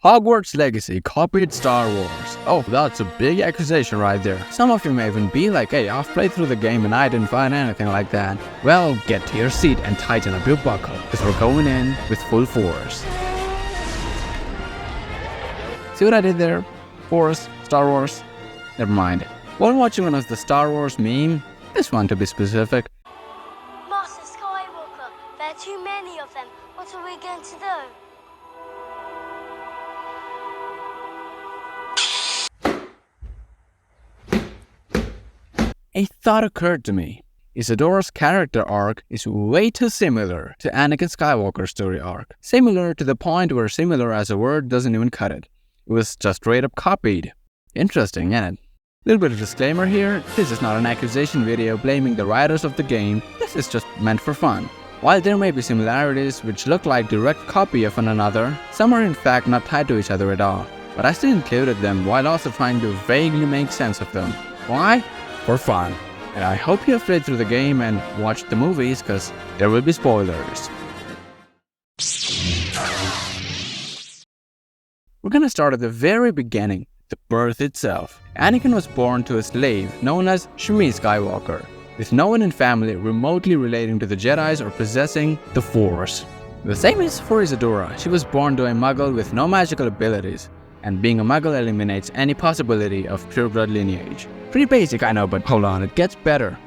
Hogwarts Legacy copied Star Wars. Oh, that's a big accusation right there. Some of you may even be like, hey, I've played through the game and I didn't find anything like that. Well, get to your seat and tighten up your buckle, because we're going in with full force. See what I did there? Force, Star Wars? Never mind. While watching one of the Star Wars meme, this one to be specific. Master Skywalker, there are too many of them. What are we going to do? A thought occurred to me. Isadora's character arc is way too similar to Anakin Skywalker's story arc. Similar to the point where similar as a word doesn't even cut it. It was just straight up copied. Interesting, ain't it? Little bit of disclaimer here, this is not an accusation video blaming the writers of the game, this is just meant for fun. While there may be similarities which look like direct copy of one another, some are in fact not tied to each other at all. But I still included them while also trying to vaguely make sense of them. Why? For fun. And I hope you have played through the game and watched the movies, cause there will be spoilers. We're gonna start at the very beginning, the birth itself. Anakin was born to a slave known as Shmi Skywalker, with no one in family remotely relating to the Jedis or possessing the Force. The same is for Isadora. She was born to a Muggle with no magical abilities, and being a Muggle eliminates any possibility of pureblood lineage. Pretty basic, I know, but hold on, it gets better.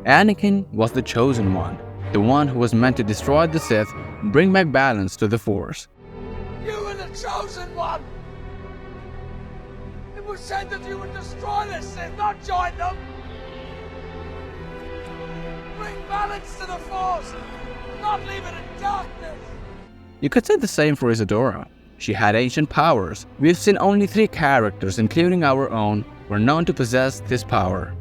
Anakin was the chosen one, the one who was meant to destroy the Sith and bring back balance to the Force. You were the chosen one! It was said that you would destroy the Sith, not join them! Bring balance to the Force, not leave it in darkness! You could say the same for Isadora. She had ancient powers. We've seen only 3 characters, including our own, were known to possess this power.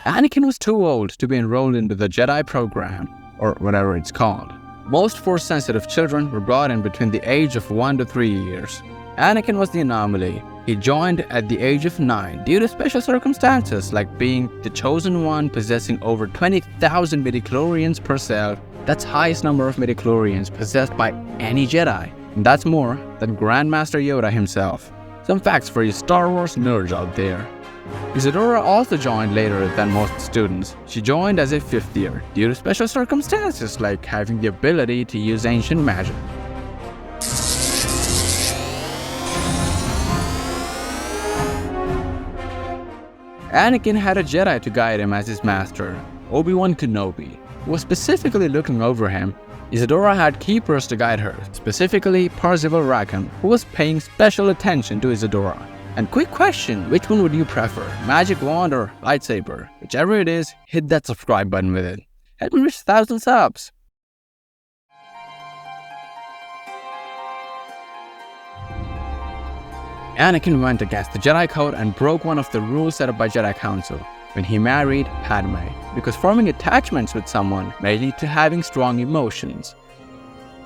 Anakin was too old to be enrolled into the Jedi program, or whatever it's called. Most Force-sensitive children were brought in between the age of 1 to 3 years. Anakin was the anomaly. He joined at the age of 9 due to special circumstances like being the chosen one possessing over 20,000 midichlorians per cell. That's highest number of midichlorians possessed by any Jedi. And that's more than Grandmaster Yoda himself. Some facts for you Star Wars nerds out there. Isadora also joined later than most students. She joined as a 5th year due to special circumstances like having the ability to use ancient magic. Anakin had a Jedi to guide him as his master, Obi-Wan Kenobi, who was specifically looking over him. Isadora had keepers to guide her, specifically Parzival Rackham, who was paying special attention to Isadora. And quick question, which one would you prefer, magic wand or lightsaber? Whichever it is, hit that subscribe button with it. Help me reach 1,000 subs! Anakin went against the Jedi Code and broke one of the rules set up by Jedi Council when he married Padme, because forming attachments with someone may lead to having strong emotions.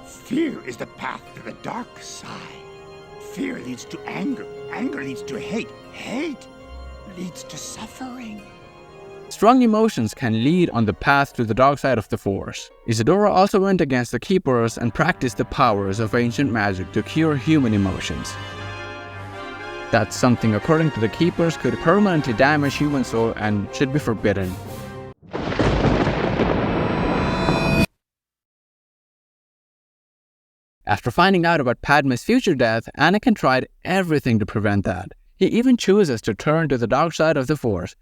Fear is the path to the dark side. Fear leads to anger. Anger leads to hate. Hate leads to suffering. Strong emotions can lead on the path to the dark side of the Force. Isadora also went against the Keepers and practiced the powers of ancient magic to cure human emotions. That something, according to the Keepers, could permanently damage human soul and should be forbidden. After finding out about Padme's future death, Anakin tried everything to prevent that. He even chooses to turn to the dark side of the Force.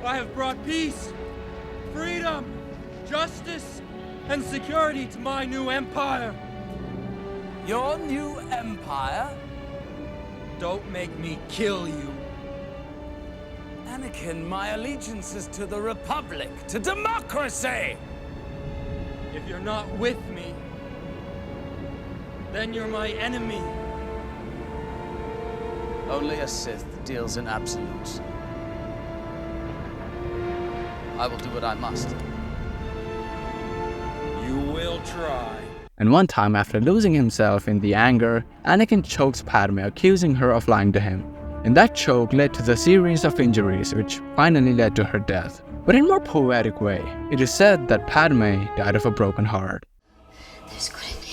I have brought peace, freedom, justice, and security to my new empire. Your new empire? Don't make me kill you. Anakin, my allegiance is to the Republic, to democracy! If you're not with me, then you're my enemy. Only a Sith deals in absolutes. I will do what I must. You will try. And one time, after losing himself in the anger, Anakin chokes Padme, accusing her of lying to him. and that choke led to the series of injuries which finally led to her death. But in a more poetic way, it is said that Padme died of a broken heart. There's got a name.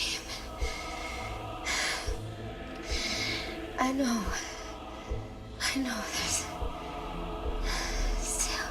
I know there's still.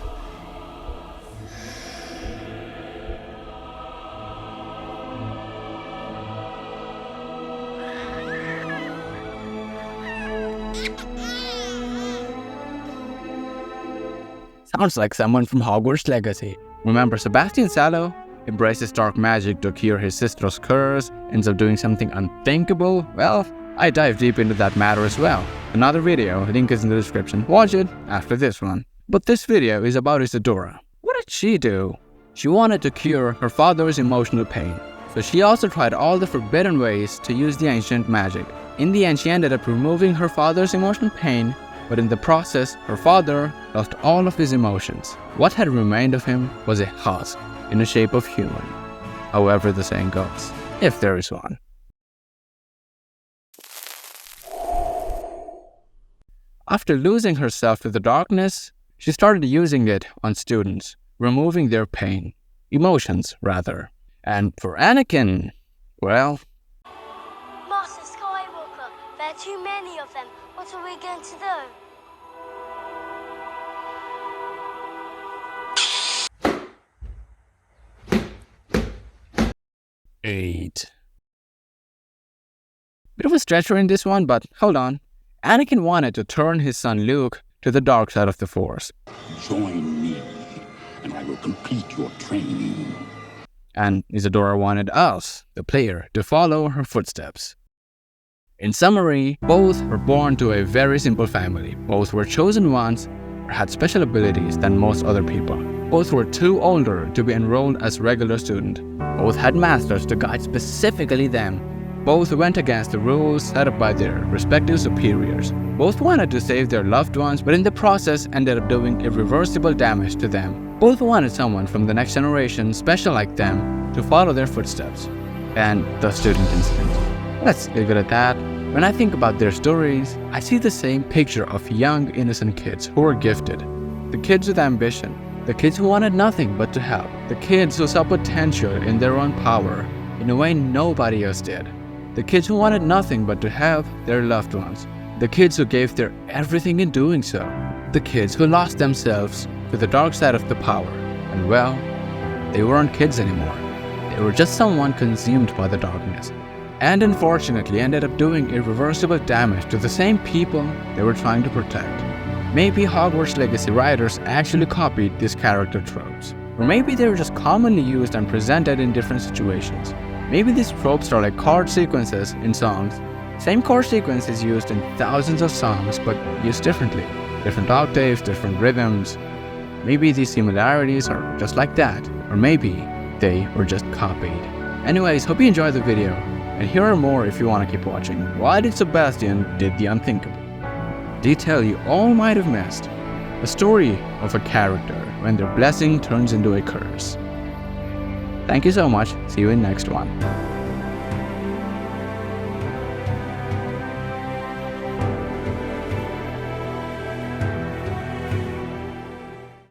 Sounds like someone from Hogwarts Legacy. Remember, Sebastian Sallow embraces dark magic to cure his sister's curse, ends up doing something unthinkable. Well, I dive deep into that matter as well. Another video, link is in the description. Watch it after this one. But this video is about Isadora. What did she do? She wanted to cure her father's emotional pain, so she also tried all the forbidden ways to use the ancient magic. In the end, she ended up removing her father's emotional pain, but in the process, her father lost all of his emotions. What had remained of him was a husk in the shape of human, however the saying goes, if there is one. After losing herself to the darkness, she started using it on students, removing their pain, emotions rather. And for Anakin, well... Master Skywalker, there are too many of them. What are we going to do? 8. Bit of a stretcher in this one, but hold on. Anakin wanted to turn his son Luke to the dark side of the Force. Join me, and I will complete your training. And Isadora wanted us, the player, to follow her footsteps. In summary, both were born to a very simple family. Both were chosen ones, or had special abilities than most other people. Both were too older to be enrolled as regular students. Both had masters to guide specifically them. Both went against the rules set up by their respective superiors. Both wanted to save their loved ones, but in the process ended up doing irreversible damage to them. Both wanted someone from the next generation, special like them, to follow their footsteps. And the student incident. Let's leave it at that. When I think about their stories, I see the same picture of young, innocent kids who were gifted. The kids with ambition. The kids who wanted nothing but to help. The kids who saw potential in their own power in a way nobody else did. The kids who wanted nothing but to help their loved ones. The kids who gave their everything in doing so. The kids who lost themselves to the dark side of the power. And well, they weren't kids anymore. They were just someone consumed by the darkness. And unfortunately ended up doing irreversible damage to the same people they were trying to protect. Maybe Hogwarts Legacy writers actually copied these character tropes. Or maybe they were just commonly used and presented in different situations. Maybe these tropes are like chord sequences in songs. Same chord sequence is used in thousands of songs, but used differently. Different octaves, different rhythms. Maybe these similarities are just like that. Or maybe they were just copied. Anyways, hope you enjoyed the video. And here are more if you want to keep watching. Why did Sebastian did the unthinkable? Detail you all might have missed. A story of a character when their blessing turns into a curse. Thank you so much. See you in next one.